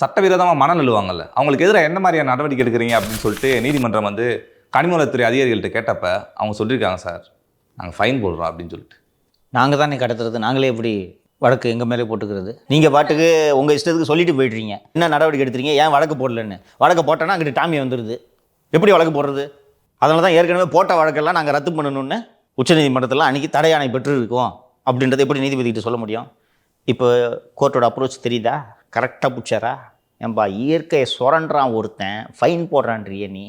சட்டவிரோதமாக மணல் அள்ளுவாங்கல்ல, அவங்களுக்கு எதிராக என்ன மாதிரியான நடவடிக்கை எடுக்கிறீங்க அப்படின்னு சொல்லிட்டு நீதிமன்றம் வந்து கனிமவளத்துறை அதிகாரிகள்கிட்ட கேட்டப்ப அவங்க சொல்லியிருக்காங்க, சார் நாங்கள் ஃபைன் போடுறோம் அப்படின்னு சொல்லிட்டு. நாங்கள் தானே கடத்துறது, நாங்களே எப்படி வழக்கு எங்கள் மேலே போட்டுக்கிறது? நீங்கள் பாட்டுக்கு உங்கள் இஷ்டத்துக்கு சொல்லிட்டு போய்ட்றீங்க. என்ன நடவடிக்கை எடுத்துறீங்க, ஏன் வழக்கு போடலன்னு? வழக்கு போட்டோன்னா அங்கிட்டு டாமி வந்துடுது. எப்படி வழக்கு போடுறது? அதனால தான் ஏற்கனவே போட்ட வழக்கெல்லாம் நாங்கள் ரத்து பண்ணணும்னு உச்சநீதிமன்றத்தில் அன்றைக்கி தடையாணை பெற்றுருக்கோம் அப்படின்றத எப்படி நீதிபதிக்கிட்ட சொல்ல முடியும்? இப்போ கோர்ட்டோட அப்ரோச் தெரியுதா? கரெக்டாக பிடிச்சாரா? ஏன்பா இயற்கையை சுரண்டான் ஒருத்தன், ஃபைன் போடுறான்றிய நீ,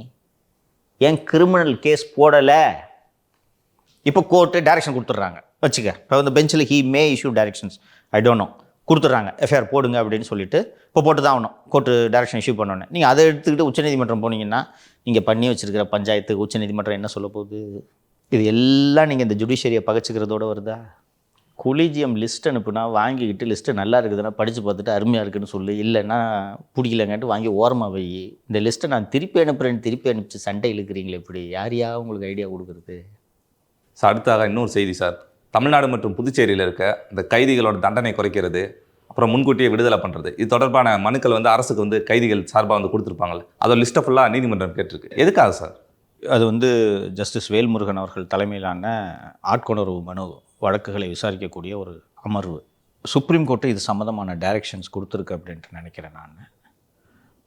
ஏன் கிரிமினல் கேஸ் போடலை? இப்போ கோர்ட்டு டைரக்ஷன் கொடுத்துட்றாங்க வச்சுக்க. இப்போ வந்து பெஞ்சில் he May issue directions, I don't know, கொடுத்துட்றாங்க எஃப்ஐஆர் போடுங்க அப்படின்னு சொல்லிட்டு இப்போ போட்டு தான் ஆகணும் கோர்ட்டு டைரக்ஷன் இஷ்யூ பண்ணோன்னே. நீங்கள் அதை எடுத்துக்கிட்டு உச்சநீதிமன்றம் போனீங்கன்னா நீங்கள் பண்ணி வச்சுருக்கிற பஞ்சாயத்துக்கு உச்சநீதிமன்றம் என்ன சொல்ல போகுது? இது எல்லாம் நீங்கள் இந்த ஜுடிஷியரியை பகச்சிக்கிறதோட வருதா? கொலீஜியம் லிஸ்ட் அனுப்புனா வாங்கிக்கிட்டு லிஸ்ட்டு நல்லா இருக்குதுன்னா படித்து பார்த்துட்டு அருமையாக இருக்குதுன்னு சொல்லு, இல்லைன்னா பிடிக்கலங்கன்ட்டு வாங்கி ஓரமாக வை. இந்த லிஸ்ட்டை நான் திருப்பி அனுப்பிச்சு சண்டை இழுக்கிறீங்களே, இப்படி யாரையா உங்களுக்கு ஐடியா கொடுக்குறது? சார், அடுத்தாக இன்னொரு செய்தி சார். தமிழ்நாடு மற்றும் புதுச்சேரியில் இருக்க இந்த கைதிகளோட தண்டனை குறைக்கிறது, அப்புறம் முன்கூட்டியே விடுதலை பண்ணுறது, இது தொடர்பான மனுக்கள் வந்து அரசுக்கு வந்து கைதிகள் சார்பாக வந்து கொடுத்துருப்பாங்கள்ல, அதோட லிஸ்ட்டை ஃபுல்லாக நீதிமன்றம் கேட்டிருக்கு. எதுக்காக சார்? அது வந்து ஜஸ்டிஸ் வேல்முருகன் அவர்கள் தலைமையிலான ஆட்கொணர்வு மனு வழக்குகளை விசாரிக்கக்கூடிய ஒரு அமர்வு. சுப்ரீம் கோர்ட்டு இது சம்மந்தமான டைரக்ஷன்ஸ் கொடுத்துருக்கு அப்படின்ட்டு நினைக்கிறேன். நான்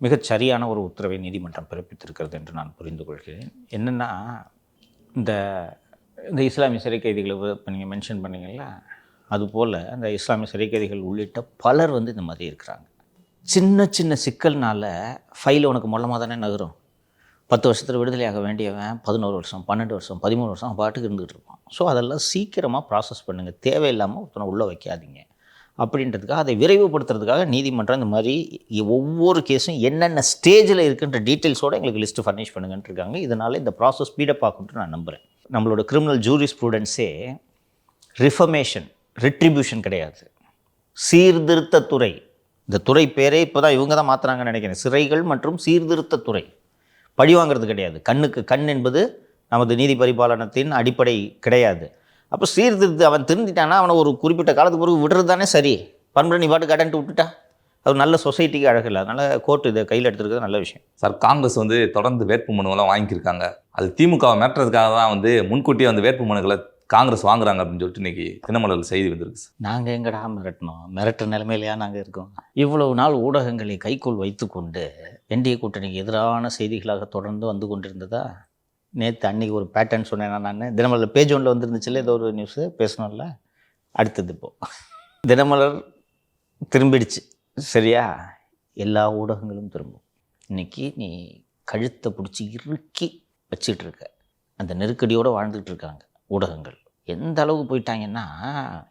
மிகச் சரியான ஒரு உத்தரவை நீதிமன்றம் பிறப்பித்திருக்கிறது என்று நான் புரிந்து கொள்கிறேன். என்னென்னா, இந்த இஸ்லாமிய சிறை கைதிகளை இப்போ நீங்கள் மென்ஷன் பண்ணீங்கல்ல, அதுபோல் அந்த இஸ்லாமிய சிறை கைதிகள் உள்ளிட்ட பலர் வந்து இந்த மாதிரி இருக்கிறாங்க. சின்ன சின்ன சிக்கல்னால ஃபைல் உனக்கு மொல்லமாக தானே நகரும். 10 வருஷத்தில் விடுதலையாக வேண்டியவன் 11 வருஷம் 12 வருஷம் 13 வருஷம் பாட்டுக்கு இருந்துகிட்டு இருப்பான். ஸோ அதெல்லாம் சீக்கிரமாக ப்ராசஸ் பண்ணுங்கள், தேவையில்லாமல் ஒருத்தனை உள்ளே வைக்காதீங்க அப்படின்றதுக்காக, அதை விரைவுபடுத்துறதுக்காக நீதிமன்றம் இந்த மாதிரி ஒவ்வொரு கேஸும் என்னென்ன ஸ்டேஜில் இருக்குன்ற டீட்டெயில்ஸோடு எங்களுக்கு லிஸ்ட்டு ஃபர்னிஷ் பண்ணுங்கன்னு இருக்காங்க. இதனால் இந்த ப்ராசஸ் ஸ்பீடப் ஆகும்ட்டு நான் நம்புகிறேன். நம்மளோட கிரிமினல் ஜூரிஸ்ப்ரூடன்ஸே ரிஃபர்மேஷன், ரிட்ரிபியூஷன் கிடையாது, சீர்திருத்தத்துறை. இந்த துறை பேரே இப்போ தான் இவங்க தான் மாற்றுறாங்கன்னு நினைக்கிறேன். சிறைகள் மற்றும் சீர்திருத்தத்துறை. பழி வாங்கிறது கிடையாது. கண்ணுக்கு கண் என்பது நமது நீதி பரிபாலனத்தின் அடிப்படை கிடையாது. அப்போ சீர்திருத்து அவன் திருந்திட்டானா அவனை ஒரு குறிப்பிட்ட காலத்துக்கு பிறகு விடுறது தானே சரி. பண்புற நீ பாட்டு கடன்ட்டு விட்டுட்டா அது நல்ல சொசைட்டிக்கு அழகில்லை. அதனால் கோர்ட்டு இதை கையில் எடுத்துருக்கிறது நல்ல விஷயம். சார், காங்கிரஸ் வந்து தொடர்ந்து வேட்பு மனுவெல்லாம் வாங்கியிருக்காங்க. அது திமுகவை மிரட்டுறதுக்காக தான் வந்து முன்கூட்டியே வந்து வேட்பு மனுக்களை காங்கிரஸ் வாங்குறாங்க அப்படின்னு சொல்லிட்டு இன்றைக்கி தினமலரில் செய்தி வந்துருக்கு. நாங்கள் எங்கடா மிரட்டணும்? மிரட்டுற நிலைமையிலையா நாங்கள் இருக்கோம்? இவ்வளவு நாள் ஊடகங்களை கைக்குள் வைத்து கொண்டு என்டிஏ கூட்டணிக்கு எதிரான செய்திகளாக தொடர்ந்து வந்து கொண்டிருந்ததா? நேற்று அன்றைக்கி ஒரு பேட்டர்ன் சொன்னேன் நான். தினமலர் பேஜ் 1 வந்துருந்துச்சுல்ல, ஏதோ ஒரு நியூஸு பேசணும்ல. அடுத்தது இப்போது தினமலர் திரும்பிடுச்சு, சரியா? எல்லா ஊடகங்களும் திரும்பும். இன்றைக்கி நீ கழுத்தை பிடிச்சி இறுக்கி வச்சுக்கிட்டு இருக்க, அந்த நெருக்கடியோடு வாழ்ந்துக்கிட்டு இருக்காங்க ஊடகங்கள். எந்த அளவுக்கு போயிட்டாங்கன்னா,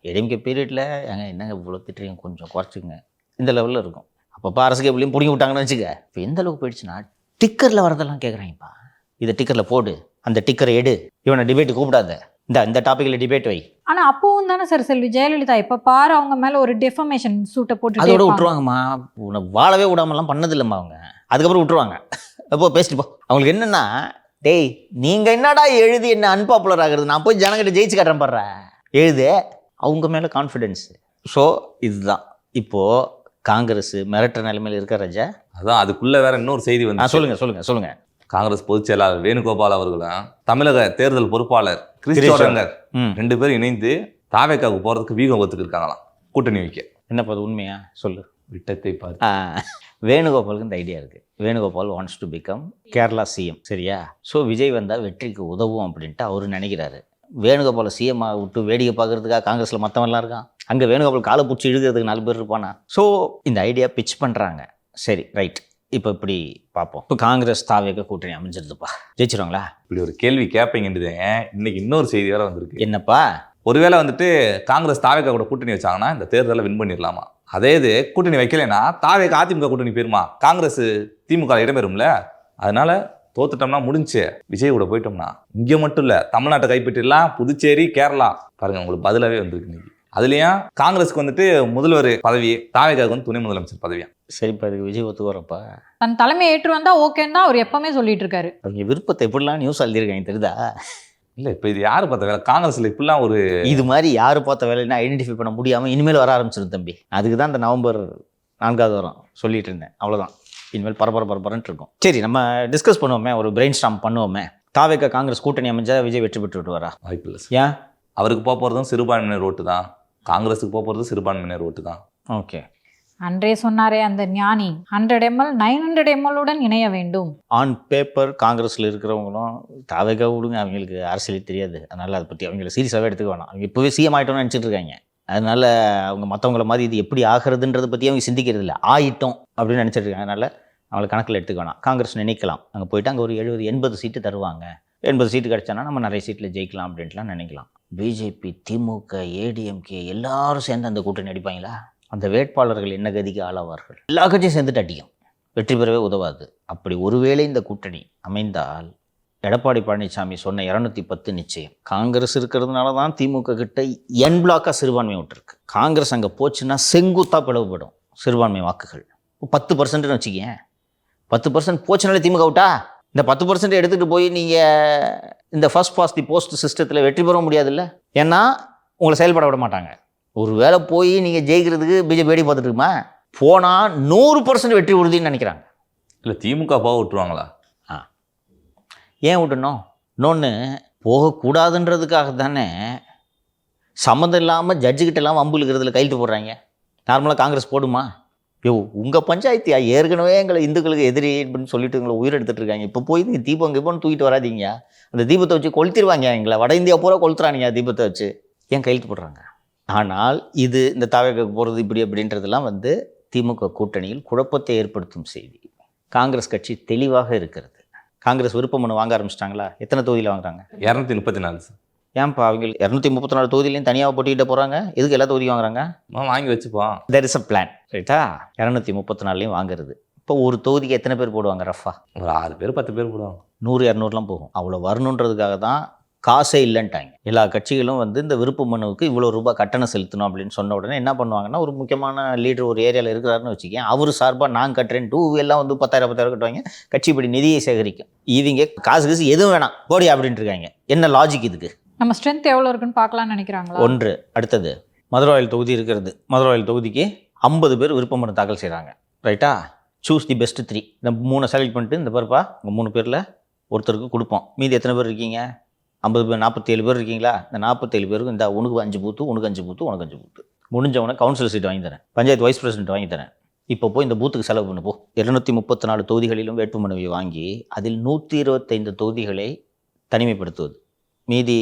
எடிஎம்கே பீரியடில் என்னங்க இவ்வளோ திட்டுறீங்க, கொஞ்சம் குறைச்சிங்க, இந்த லெவலில் இருக்கும். அப்பப்போ அரசு கேபிளையும் பிடிங்கி விட்டாங்கன்னு வச்சுக்க. இப்போ எந்த அளவுக்கு போயிடுச்சுன்னா, டிக்கரில் வரதெல்லாம் கேட்குறாங்கப்பா. இதை டிக்கரில் போடு, அந்த டிக்கரை எடு, இவனை டிபேட்டு கூப்பிடாத, இந்த டாப்பிக்கில் டிபேட் வை. ஆனால் அப்போவும் தானே சார் செல்வி ஜெயலலிதா இப்போ பாரு அவங்க மேலே ஒரு டெஃபமேஷன் சூட்டை போட்டு அதோட விட்டுருவாங்கம்மா. உன்னை வாழவே விடாமலாம் பண்ணதில்லைம்மா அவங்க. அதுக்கப்புறம் விட்டுருவாங்க. அப்போ பேசிட்டு போ. அவங்களுக்கு என்னென்னா, டேய் நீங்கள் என்னடா எழுதி என்ன அன்பாப்புலர் ஆகுறது, நான் போய் ஜனங்கிட்ட ஜெயிச்சு காட்டுறேன் பாடுற எழுது. அவங்க மேலே கான்ஃபிடென்ஸு. ஸோ இதுதான் இப்போது காங்கிரஸ் மிரட்டுற நிலைமையில் இருக்க ராஜா. அதான் அதுக்குள்ளே வேற இன்னொரு செய்தி வந்து சொல்லுங்கள். காங்கிரஸ் பொதுச் செயலாளர் வேணுகோபால் அவர்களும் தமிழக தேர்தல் பொறுப்பாளர் கிறிஸ்டோரங்கர் 2 பேரும் இணைந்து தாவேக்காவுக்கு போகிறதுக்கு வீகம் ஒத்துக்கு இருக்காங்களாம், கூட்டணி வைக்க. என்னப்பா அது உண்மையா? சொல்லு. விட்டத்தை பார்த்து வேணுகோபாலுக்கு இந்த ஐடியா இருக்குது. Venugopal wants to become Kerala CM, சரியா? ஸோ விஜய் வந்தால் வெற்றிக்கு உதவும் அப்படின்ட்டு அவர் நினைக்கிறாரு. வேணுகோபாலை சிஎம் விட்டு வேடிக்கை பார்க்குறதுக்காக காங்கிரஸில் மற்றவன்லாம் இருக்கான். அங்கே வேணுகோபால் காலை பிடிச்சி இழுக்கிறதுக்கு 4 பேர் இருப்பானா? ஸோ இந்த ஐடியா பிச் பண்ணுறாங்க. சரி, ரைட். இப்போ இப்படி பார்ப்போம். இப்போ காங்கிரஸ் தாவேக கூட்டணி அமைஞ்சிருதுப்பா, ஜெயிச்சிருவாங்களா? இப்படி ஒரு கேள்வி கேட்பீங்கன்றது இன்னைக்கு இன்னொரு செய்தி வேற வந்திருக்கு. என்னப்பா? ஒருவேளை வந்துட்டு காங்கிரஸ் தாவேக்கா கூட கூட்டணி வச்சாங்கன்னா இந்த தேர்தலில் வின் பண்ணிடலாமா? அதே இது கூட்டணி வைக்கலைன்னா தாவேக்கா அதிமுக கூட்டணி போயிருமா, காங்கிரஸ் திமுக இடம்பெறும்ல. அதனால தோத்துட்டோம்னா முடிஞ்சு, விஜய் கூட போயிட்டோம்னா இங்கே மட்டும் இல்லை தமிழ்நாட்டை கைப்பற்றிடலாம், புதுச்சேரி கேரளா. பாருங்க, உங்களுக்கு பதிலாகவே வந்திருக்கு இன்னைக்கு. அதுலேயும் காங்கிரஸுக்கு வந்துட்டு முதல்வர் பதவி, தாவேக்காவுக்கு வந்து துணை முதலமைச்சர் பதவியா. சரிப்பா, இதுக்கு விஜய் ஒத்துக்கிறப்பா. தன் தலைமை ஏற்று வந்தா ஓகேன்னு தான் அவர் எப்பவுமே சொல்லிட்டு இருக்காரு. அவங்க விருப்பத்தை எப்படிலாம் நியூஸ் எழுதியிருக்காங்க தெரியுதா? இல்லை, இப்போ இது யார் பார்த்த வேலை? காங்கிரஸில் இப்படிலாம் ஒரு இது மாதிரி யார் பார்த்த வேலைன்னா ஐடென்டிஃபை பண்ண முடியாமல் இனிமேல் வர ஆரம்பிச்சிடும் தம்பி. அதுக்கு தான் இந்த நவம்பர் 4வது வாரம் சொல்லிட்டு இருந்தேன். அவ்வளோதான். இனிமேல் பரபரன்ட்டு இருக்கும். சரி, நம்ம டிஸ்கஸ் பண்ணுவோமே, ஒரு பிரெயின் ஸ்டார்ம் பண்ணுவோமே. தாவேக காங்கிரஸ் கூட்டணி அமைஞ்சா விஜய் வெற்றி பெற்று விட்டுவாரா? வாய்ப்பு இல்லை சார். ஏன்? அவருக்கு போக போகிறதும் சிறுபான்மையினர் ஓட்டு தான், காங்கிரஸுக்கு போக போகிறது சிறுபான்மையினர் ஓட்டு தான். ஓகே. அன்றே சொன்னாரே அந்த ஞானி 100 ml 900 ml உடன் இணைய வேண்டும். ஆன் பேப்பர் காங்கிரஸில் இருக்கிறவங்களும் தாவேக விடுங்க, அவங்களுக்கு அரசியலே தெரியாது, அதனால் அதை பற்றி அவங்கள சீரியஸாகவே எடுத்துக்க வேணாம். அவங்க இப்போவே சிஎம் ஆகிட்டோம்னு நினச்சிட்டு இருக்காங்க. அதனால் அவங்க மற்றவங்கள மாதிரி இது எப்படி ஆகிறதுன்றதை பற்றி அவங்க சிந்திக்கிறது இல்லை. ஆயிட்டோம் அப்படின்னு நினச்சிட்டு இருக்காங்க. அதனால் அவங்களை கணக்கில் எடுத்துக்க வேணாம். காங்கிரஸ் நினைக்கலாம் அங்கே போயிட்டு அங்கே ஒரு 70-80 சீட்டு தருவாங்க, 80 சீட்டு கிடச்சானா நம்ம நிறைய சீட்டில் ஜெயிக்கலாம் அப்படின்ட்டுலாம் நினைக்கலாம். பிஜேபி, திமுக, ஏடிஎம்கே எல்லாரும் சேர்ந்து அந்த கூட்டணி அடிப்பாங்களா? அந்த வேட்பாளர்கள் என்ன கதிக்கு ஆளாவார்கள்? எல்லா கட்சியும் சேர்ந்துட்டு அடிக்கும், வெற்றி பெறவே உதவாது. அப்படி ஒருவேளை இந்த கூட்டணி அமைந்தால் எடப்பாடி பழனிசாமி சொன்ன 210 நிச்சயம். காங்கிரஸ் இருக்கிறதுனால தான் திமுக கிட்ட என் பிளாக்காக சிறுபான்மை விட்டுருக்கு. காங்கிரஸ் அங்கே போச்சுன்னா செங்குத்தாக பிளவுபடும் சிறுபான்மை வாக்குகள். 10%ன்னு வச்சுக்கேன். 10% போச்சுனாலே திமுக விட்டா இந்த 10% எடுத்துகிட்டு போய் நீங்கள் இந்த ஃபர்ஸ்ட் பாஸ்ட் தி போஸ்ட் சிஸ்டத்தில் வெற்றி பெற முடியாதுல்ல. ஏன்னா உங்களை செயல்பட விட மாட்டாங்க. ஒரு வேளை போய் நீங்கள் ஜெயிக்கிறதுக்கு பிஜேபி வேடி பார்த்துட்டு இருக்குமா? போனால் 100% வெற்றி உறுதின்னு நினைக்கிறாங்க. இல்லை, திமுக போக விட்டுருவாங்களா? ஏன் விட்டணும்? இன்னொன்று, போகக்கூடாதுன்றதுக்காக தானே சம்மந்தம் இல்லாமல் ஜட்ஜுக்கிட்டெல்லாம் வம்பு இழுக்கிறதுல கையெழுத்து போடுறாங்க. நார்மலாக காங்கிரஸ் போடுமா? உங்கள் பஞ்சாயத்து ஏற்கனவே எங்களை இந்துக்களுக்கு எதிரி அப்படின்னு சொல்லிட்டு எங்களை உயிர் எடுத்துகிட்டு இருக்காங்க. இப்போ போய் நீங்கள் தீபம் கிப்பம்னு தூக்கிட்டு வராதிங்க, அந்த தீபத்தை வச்சு கொளுத்திடுவாங்க எங்களை. வட இந்தியா பூரா கொளுத்துறானுங்க தீபத்தை வச்சு. ஏன் கையெழுத்து போடுறாங்க? ஆனால் இது இந்த தாவேக போகிறது இப்படி அப்படின்றதெல்லாம் திமுக கூட்டணியில் குழப்பத்தை ஏற்படுத்தும் செய்தி. காங்கிரஸ் கட்சி தெளிவாக இருக்கிறது. காங்கிரஸ் விருப்ப மனு வாங்க ஆரம்பிச்சிட்டாங்களா? எத்தனை தொகுதியில் வாங்குறாங்க? 234 சார். ஏன்ப்பா அவங்க 234 தொகுதியிலையும் தனியாக போட்டிக்கிட்ட போகிறாங்க? எதுக்கு எல்லா தொகுதியும் வாங்குறாங்க? வாங்கி வச்சுப்போம். தேர் இஸ் அ பிளான், ரைட்டா? 234லையும் வாங்குறது. இப்போ ஒரு தொகுதிக்கு எத்தனை பேர் போடுவாங்க? ரஃபா ஒரு 6 பேர் 10 பேர் போடுவாங்க. 100-200லாம் போகும். அவ்வளோ வரணுன்றதுக்காக தான் காசே இல்லைன்ட்டாங்க. எல்லா கட்சிகளும் இந்த விருப்ப மனுவுக்கு இவ்வளோ ரூபாய் கட்டணம் செலுத்தணும் அப்படின்னு சொன்ன உடனே என்ன பண்ணுவாங்கன்னா, ஒரு முக்கியமான லீடர் ஒரு ஏரியாவில் இருக்கிறாருன்னு வச்சுக்கேன், அவர் சார்பாக நான் கட்டுறேன் 2 எல்லாம் 10,000 கட்டுவாங்க. கட்சி இப்படி நிதியை சேகரிக்கும். இவங்க காசு எதுவும் வேணாம் போடி அப்படின்ட்டு இருக்காங்க. என்ன லாஜிக் இதுக்கு? நம்ம ஸ்ட்ரென்த் எவ்வளோ இருக்குன்னு பார்க்கலாம்னு நினைக்கிறாங்களா? ஒன்று. அடுத்தது, மதுரவாயல் தொகுதி இருக்கிறது. மதுரவாயல் தொகுதிக்கு 50 பேர் விருப்ப மனு தாக்கல் செய்கிறாங்க, ரைட்டா? Choose the best 3. இந்த 3 செலக்ட் பண்ணிட்டு இந்த பேர்ப்பா உங்கள் 3 பேரில் ஒருத்தருக்கு கொடுப்போம். மீதி எத்தனை பேர் இருக்கீங்க? 50 பேர், 47 பேர் இருக்கீங்களா? இந்த 47 பேருக்கு இந்த உனக்கு 5 பூத்து, உனக்கு 5 பூத்து, உனக்கு 5 பூத்து. முடிஞ்சவொடனே கவுன்சில் சீட் வாங்கி தரேன், பஞ்சாயத்து வைஸ் பிரசிடென்ட் வாங்கி தரேன். இப்போ போய் இந்த பூத்துக்கு செலவு பண்ணு போ. 234 தொகுதிகளிலும் வேட்புமனுவை வாங்கி அதில் 125 தொகுதிகளை தனிமைப்படுத்துவது. மீதி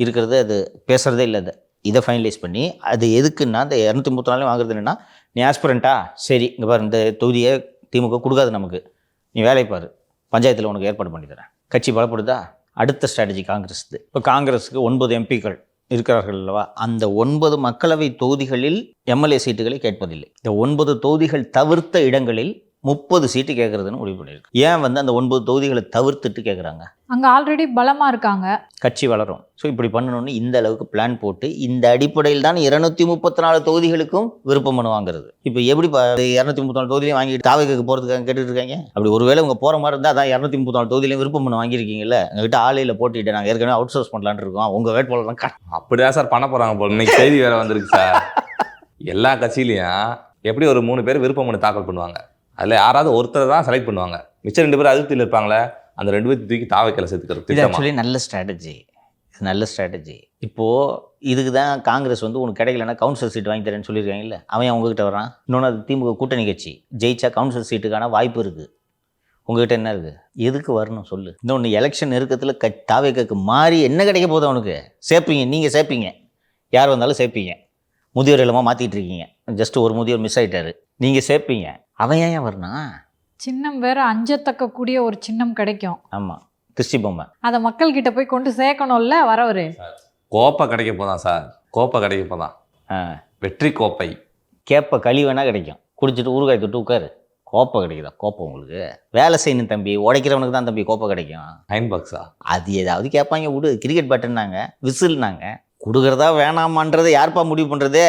இருக்கிறது அது பேசுகிறதே இல்லை. இதை ஃபைனலைஸ் பண்ணி அது எதுக்குன்னா, இந்த 234 வாங்குறது என்னென்னா, நீ ஆஸ்பிரண்ட்டா, சரி இங்கே பாரு, இந்த தொகுதியை திமுக கொடுக்காது நமக்கு, நீ வேலை பாரு, பஞ்சாயத்தில் உனக்கு ஏற்பாடு பண்ணி தரேன். கட்சி பலப்படுதா? அடுத்த ஸ்ட்ராட்டஜி காங்கிரஸ். இப்போ காங்கிரஸுக்கு 9 எம்பிக்கள் இருக்கிறார்கள் அல்லவா? அந்த 9 மக்களவை தொகுதிகளில் எம்எல்ஏ சீட்டுகளை கேட்பதில்லை. இந்த 9 தொகுதிகள் தவிர்த்த இடங்களில் 30 சீட்டு கேட்குறதுன்னு முடிவு பண்ணியிருக்கு. ஏன் அந்த 9 தொகுதிகளை தவிர்த்துட்டு கேட்குறாங்க? அங்கே ஆல்ரெடி பலமாக இருக்காங்க, கட்சி வளரும். ஸோ இப்படி பண்ணணும்னு இந்த அளவுக்கு பிளான் போட்டு இந்த அடிப்படையில் தான் 234 தொகுதிகளுக்கும் விருப்ப மனு வாங்குறது. இப்போ எப்படி 234 தொகுதியிலையும் வாங்கிட்டு தாவேக்கு போகிறதுக்காக கேட்டுட்டு இருக்காங்க? அப்படி ஒருவேளை உங்கள் போகிற மாதிரி இருந்தால் அதான் 234 தொகுதியிலையும் விருப்ப மனு வாங்கியிருக்கீங்கல்ல, எங்ககிட்ட ஆலையில் போட்டுட்டு நாங்கள் ஏற்கனவே அவுட் சோர்ஸ் பண்ணலான்னு இருக்கோம், உங்கள் வேட்பாளர் அப்படிதான் சார் பண்ண போகிறாங்க போல. இன்னைக்கு செய்தி வேறு வந்திருக்கு சார். எல்லா கட்சியிலையும் எப்படி ஒரு 3 பேர் விருப்ப மனு தாக்கல் பண்ணுவாங்க, அதில் யாராவது ஒருத்தர் தான் செலக்ட் பண்ணுவாங்க, மிச்சம் 2 பேர் அதிருப்தியில் இருப்பாங்களே, அந்த 2 பேர் தூக்கி தாவேக்கல சேர்த்துக்கிறது. இது ஆக்சுவலி நல்ல ஸ்ட்ராட்டஜி. இது நல்ல ஸ்ட்ராட்டஜி. இப்போது இதுக்கு தான் காங்கிரஸ் உனக்கு கிடைக்கலன்னா கவுன்சில் சீட் வாங்கி தரேன்னு சொல்லியிருக்காங்கல்ல, அவன் உங்ககிட்ட வரான். இன்னொன்று, அது திமுக கூட்டணி கட்சி ஜெயிச்சா கவுன்சில் சீட்டுக்கான வாய்ப்பு இருக்குது. உங்ககிட்ட என்ன இருக்குது? எதுக்கு வரணும் சொல்லு? இன்னொன்று, எலெக்ஷன் நெருக்கத்தில் தாவேக்கு மாறி என்ன கிடைக்க போதும் அவனுக்கு? சேர்ப்பீங்க, நீங்கள் சேர்ப்பீங்க, யார் வந்தாலும் சேர்ப்பீங்க. முதியோர் இல்லமாக மாற்றிட்டு இருக்கீங்க, ஜஸ்ட் ஒரு முதியோர் மிஸ் ஆகிட்டாரு, நீங்கள் சேர்ப்பீங்க. அவன் ஏன் வரணும்? சின்னம் வேற அஞ்சத்தக்க கூடிய ஒரு சின்னம் கிடைக்கும். ஆமாம், திருஷ்டி பொம்மை. அதை மக்கள்கிட்ட போய் கொண்டு சேர்க்கணும்ல வரவரு. கோப்பை கிடைக்க போதான் சார், கோப்பை கிடைக்க போதான். வெற்றி கோப்பை கேப்ப களி வேணால் கிடைக்கும், குடிச்சிட்டு ஊறுகாய் தொட்டு உட்காரு. கோப்பை கிடைக்குதா? கோப்பை உங்களுக்கு வேலை செய்யணும் தம்பி, உடைக்கிறவனுக்கு தான் தம்பி கோப்பை கிடைக்கும். அயன் பாக்ஸா? அது ஏதாவது கேட்பாங்க, விடு. கிரிக்கெட் பேட்டுன்னாங்க, விசில்னாங்க. கொடுக்குறதா வேணாமான்றதை யார்ப்பா முடிவு பண்ணுறது?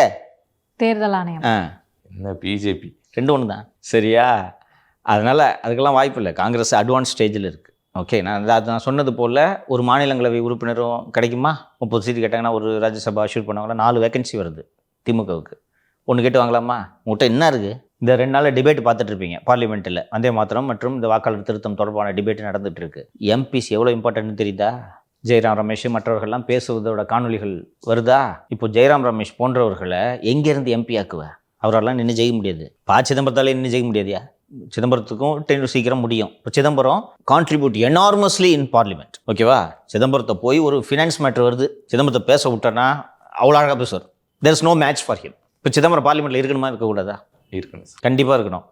தேர்தல் ஆணையம். என்ன பிஜேபி? 2 ஒன்று தான், சரியா? அதனால் அதுக்கெல்லாம் வாய்ப்பு இல்லை. காங்கிரஸ் அட்வான்ஸ் ஸ்டேஜில் இருக்குது. ஓகே, நான் சொன்னது போல் ஒரு மாநிலங்களவை உறுப்பினரும் கிடைக்குமா? 30 சீட்டு கேட்டாங்கன்னா ஒரு ராஜ்யசபா அஷ்யூர் பண்ணாங்கன்னா 4 வேகன்சி வருது திமுகவுக்கு. 1 கேட்டு வாங்கலாமா? உங்கள்கிட்ட என்ன இருக்குது? இந்த 2 நாளில் டிபேட் பார்த்துட்டு இருப்பீங்க பார்லிமெண்ட்டில். வந்தே மாதரம் மற்றும் இந்த வாக்காளர் திருத்தம் தொடர்பான டிபேட் நடந்துட்டு இருக்கு. எம்பிஸ் எவ்வளோ இம்பார்ட்டன்ட்னு தெரியுதா? ஜெயராம் ரமேஷ் மற்றவர்கள்லாம் பேசுவதோட காணொலிகள் வருதா? இப்போ ஜெயராம் ரமேஷ் போன்றவர்களை எங்கேருந்து எம்பி ஆக்குவ? அவரெல்லாம் நின்று ஜெயிக்க முடியாது. சிதம்பரத்தாலே நின்று ஜெயிக்க முடியாதியா? சிதம்பரத்துக்கும் டென்யூர் சீக்கிரம் முடியும். இப்போ சிதம்பரம் கான்ட்ரிபியூட் எனார்மஸ்லி இன் பார்லிமெண்ட். ஓகேவா? சிதம்பரத்தை போய் ஒரு ஃபினான்ஸ் மேட்ரு வருது, சிதம்பரத்தை பேச விட்டோன்னா அவ்வளோ அழகாக பேசுவார். There is no match for him. இப்போ சிதம்பரம் பார்லிமெண்ட்டில் இருக்கணுமா இருக்கக்கூடாதா? இருக்கணும் சார். கண்டிப்பாக இருக்கணும்.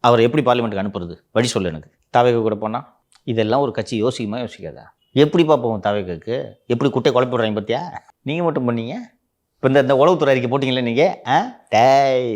அவர் எப்படி பார்லிமெண்ட்டுக்கு அனுப்புறது? வழி சொல்லு எனக்கு. தாவேக கூட போனால் இதெல்லாம் ஒரு கட்சி யோசிக்குமா யோசிக்காதா? எப்படி பார்ப்போம் தாவேக்கு? எப்படி குட்டை குழப்பி விடுறாங்க பார்த்தியா? நீங்கள் மட்டும் பண்ணீங்க. இப்போ இந்த உளவுத்துறை அறிக்கை போட்டிங்களே நீங்கள், டேய்